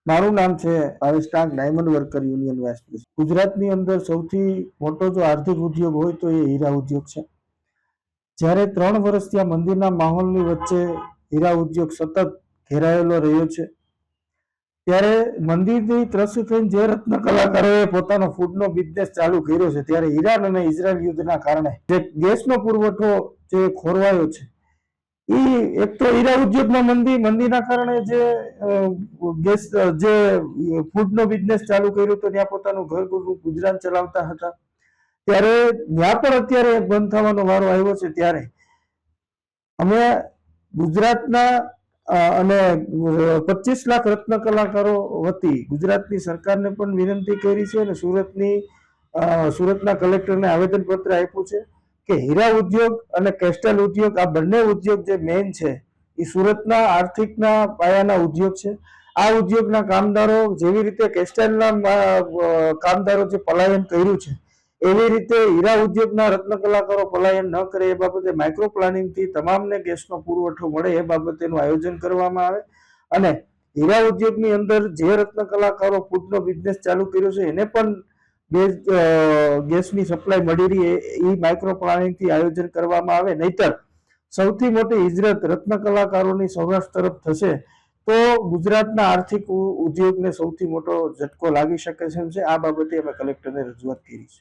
મારું નામ છે Bhavesh Tank, diamond worker union vice president. ગુજરાતની અંદર સૌથી મોટો જો આર્થિક ઉદ્યોગ હોય તો એ હીરા ઉદ્યોગ છે. જ્યારે 3 વર્ષ ત્યાં મંદિરના માહોલની વચ્ચે હીરા ઉદ્યોગ સતત ઘેરાયેલો રહ્યો છે, ત્યારે મંદિરથી ત્રસ્ત થઈને જે રત્ન કલાકારોએ પોતાનો ફૂડનો બિઝનેસ ચાલુ કર્યો છે, ત્યારે ઈરાન અને ઇઝરાયલ યુદ્ધના કારણે જે ગેસનો પુરવઠો જે ખોરવાયો છે, એ એક તો હીરા ઉદ્યોગમાં મંદીના કારણે જે ગેસ જે ફૂડનો બિઝનેસ ચાલુ કર્યો તો ત્યાં પોતાનું ઘર ગુજરાન ચલાવતા હતા, ત્યારે ત્યાં પણ અત્યારે બંધ થવાનો વારો આવ્યો છે. ત્યારે અમે ગુજરાતના અને 25 લાખ રત્ન કલાકારો વતી ગુજરાતની સરકારને પણ વિનંતી કરી છે અને સુરતના કલેક્ટરને આવેદનપત્ર આપ્યું છે કે હીરા ઉદ્યોગ અને કેસ્ટલ ઉદ્યોગ આ બંને ઉદ્યોગ જે મેઇન છે એ સુરતના આર્થિકના પાયાના ઉદ્યોગ છે. આ ઉદ્યોગના કામદારો જેવી રીતે કેસ્ટલના કામદારો જે પલાયન કર્યું છે, એવી રીતે હીરા ઉદ્યોગના રત્ન કલાકારો પલાયન ન કરે એ બાબતે માઇક્રો પ્લાનિંગથી તમામને ગેસનો પુરવઠો મળે એ બાબતેનું આયોજન કરવામાં આવે અને હીરા ઉદ્યોગની અંદર જે રત્ન કલાકારો ફૂડનો બિઝનેસ ચાલુ કર્યો છે એને પણ ગેસની સપ્લાય મળી રહી એ માઇક્રો પ્લાનિંગથી આયોજન કરવામાં આવે. નહીતર સૌથી મોટી હિજરત રત્ન કલાકારોની સૌરાષ્ટ્ર તરફ થશે તો ગુજરાતના આર્થિક ઉદ્યોગને સૌથી મોટો ઝટકો લાગી શકે છે. આ બાબતે અમે કલેક્ટરને રજૂઆત કરી છે.